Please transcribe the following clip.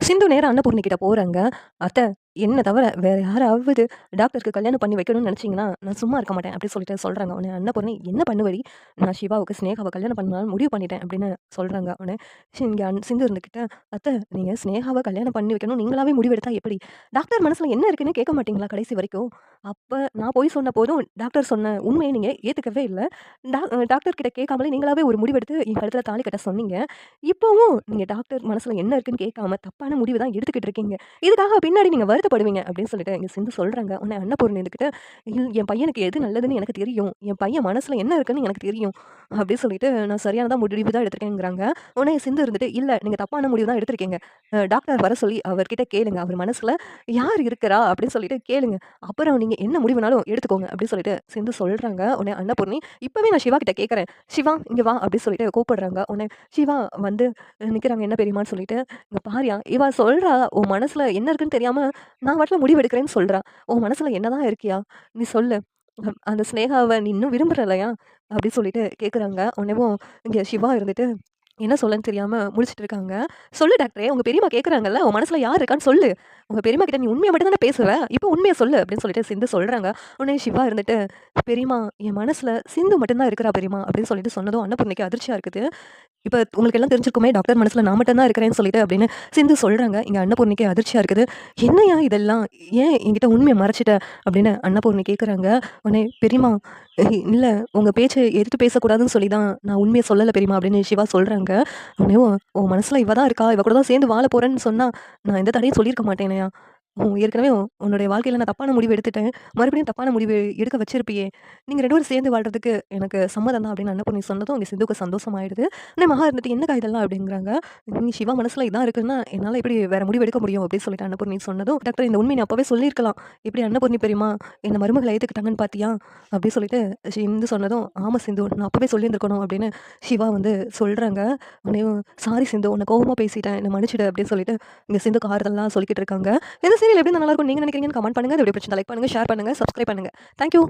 சிந்து நேரா அன்னபூர்ணி கிட்ட போறாங்க. "அத்த, என்ன தவிர வேற யாராவது டாக்டருக்கு கல்யாணம் பண்ணி வைக்கணும்னு நெனச்சீங்கன்னா, நான் சும்மா இருக்க மாட்டேன்." அப்படி சொல்லிட்டு சொல்றாங்க. உடனே அன்னபூர்ணி, "என்ன பண்ணுவடி?" "நான் சிவாவுக்கு ஸ்னேகாவ கல்யாணம் பண்ணலாம்னு முடிவு பண்ணிட்டேன்." அப்படின்னு சொல்றாங்க. உடனே இங்க சிந்து இருந்துகிட்டு, "அத்த, நீங்க ஸ்னேகாவ கல்யாணம் பண்ணி வைக்கணும் நீங்களாவே முடிவெடுத்தா எப்படி? டாக்டர் மனசுல என்ன இருக்குன்னு கேட்க மாட்டீங்களா கடைசி வரைக்கும்?" அப்ப நான் பொய் சொன்ன போதும் டாக்டர் சொன்ன உண்மைய நீங்க ஏத்துக்கவே இல்ல. டாக்டர் கிட்ட கேட்காமலே நீங்களாவே ஒரு முடிவெடுத்து என் கழுத்துல தாலி கட்ட சொன்னீங்க. இப்பவும் நீங்க டாக்டர் மனசுல என்ன இருக்குன்னு கேட்காம தப்பான முடிவு தான் எடுத்துக்கிட்டு இருக்கீங்க. இதுக்காக பின்னாடி நீங்க வருத்தப்படுவீங்க அப்படின்னு சொல்லிட்டு எங்க சிந்து சொல்றாங்க. உடனே அன்னபூர்ணி இருந்துகிட்டு, என் பையனுக்கு எது நல்லதுன்னு எனக்கு தெரியும். என் பையன் மனசுல என்ன இருக்குன்னு எனக்கு தெரியும்." அப்படின்னு சொல்லிட்டு நான் சரியானதா முடிவு தான் எடுத்திருக்கேங்கிறாங்க. உடனே சிந்து இருந்துட்டு, "இல்ல, நீங்க தப்பான முடிவு தான் எடுத்திருக்கீங்க. டாக்டர் வர சொல்லி அவர்கிட்ட கேளுங்க. அவர் மனசுல யார் இருக்கிறா அப்படின்னு சொல்லிட்டு கேளுங்க. அப்புறம் நீங்க என்ன முடிவுனாலும் எடுத்துக்கோங்க." அப்படின்னு சொல்லிட்டு சிந்து சொல்றாங்க. உடனே அன்னபூர்ணி, "இப்பவே நான் சிவா கிட்ட கேட்கறேன். சிவா, இங்க வா." அப்படின்னு சொல்லிட்டு கூப்பிடுறாங்க. உடனே சிவா வந்து நிக்கிறாங்க. "என்ன பெரியம்மான்னு?" சொல்லிட்டு, "இங்க பாருயா, இவ சொல்றா, உன் மனசுல என்ன இருக்குன்னு தெரியாம நான் பாட்டுல முடிவு எடுக்கிறேன்னு சொல்றா. உன் மனசுல என்னதான் இருக்கியா? நீ சொல்லு. அந்த சினேகாவ நீ இன்னும் விரும்புறலையா?" அப்படி சொல்லிட்டு கேட்குறாங்க. உடனேவும் இங்க சிவா இருந்துட்டு என்ன சொல்லன்னு தெரியாம முழிச்சுட்டு இருக்காங்க. "சொல்லு டாக்டரே, உங்க பெரியம்மா கேட்குறாங்கல்ல, உன் மனசுல யார் இருக்கான்னு சொல்லு. உங்க பெரியம்மா கிட்ட நீ உண்மைய மட்டும் தானே பேசுவ. இப்போ உண்மைய சொல்லு." அப்படின்னு சொல்லிட்டு சிந்து சொல்றாங்க. உடனே சிவா இருந்துட்டு, "பெரியம்மா, என் மனசுல சிந்து மட்டும் தான் இருக்கிறா பெரியம்மா." அப்படின்னு சொல்லிட்டு சொன்னதும் அன்னபூர்ணிக்கு அதிர்ச்சியா இருக்குது. இப்ப உங்களுக்கு எல்லாம் தெரிஞ்சிருக்குமே, டாக்டர் மனசுல நான் மட்டும் தான் இருக்கிறேன்னு சொல்லிட்டு அப்படின்னு சிந்து சொல்றாங்க. இங்க அன்னபூர்ணிக்கு அதிர்ச்சியா இருக்குது. "என்னய்யா இதெல்லாம்? ஏன் என்கிட்ட உண்மைய மறைச்சிட்ட?" அப்படின்னு அன்னபூர்ணி கேட்குறாங்க. உடனே, "பெரியம்மா, இல்ல, உங்க பேச்ச எதிர்த்து பேசக்கூடாதுன்னு சொல்லி தான் நான் உண்மைய சொல்லல பெரியம்மா." அப்படின்னு சிவா சொல்றாங்க. உடனே, "உன் மனசுல இவ தான் இருக்கா, இவ கூட தான் சேர்ந்து வாழ போறேன்னு சொன்னா, நான் எந்த தடையும் சொல்லியிருக்க மாட்டேனேயா? ஏற்கனவே உன்னுடைய வாழ்க்கையில நான் தப்பான முடிவு எடுத்துட்டேன். மறுபடியும் தப்பான முடிவு எடுக்க வச்சிருப்பியே. நீங்க 2 பேரும் சேர்ந்து வாழ்றதுக்கு எனக்கு சம்மதம் தான்." அப்படின்னு அன்னபூர்ணி சொன்னதும் அங்க சிந்துவுக்கு சந்தோஷமாயிடுது. உடனே மகா இருந்துட்டு, "என்னக்கா இதெல்லாம்?" அப்படிங்கிறாங்க. "நீ சிவா மனசுல இதான் இருக்குன்னா, என்னால எப்படி வேற முடிவு எடுக்க முடியும்?" அப்படின்னு சொல்லிட்டு அன்னபூர்ணி சொன்னதும், "டாக்டர், இந்த உண்மைய நீ அப்பவே சொல்லியிருக்கலாம். எப்படி அன்னபூர்ணி பெரியம்மா என்ன மருமகள ஏத்துக்கிட்டாங்கன்னு பார்த்தியா?" அப்படி சொல்லிட்டு சிந்து சொன்னதும், "ஆமா சிந்து, நான் அப்பவே சொல்லியிருந்திருக்கணும்." அப்படின்னு சிவா வந்து சொல்றாங்க. உடனே, "சாரி சிந்து, உன்ன கோவமா பேசிட்டேன். என்ன மன்னிச்சுடு." அப்படின்னு சொல்லிட்டு இங்க சிந்துக்கு ஆறுதல்லாம் சொல்லிக்கிட்டு இருக்காங்க. இந்த சீரியல் எப்படி நல்லாருக்கும்னு நீங்க நினைக்கிறீங்கன்னு கமெண்ட் பண்ணுங்க. இந்த வீடியோ பிடிச்சிருந்தா லைக் பண்ணுங்க, ஷேர் பண்ணுங்க, சப்ஸ்கிரைப் பண்ணுங்க. Thank you.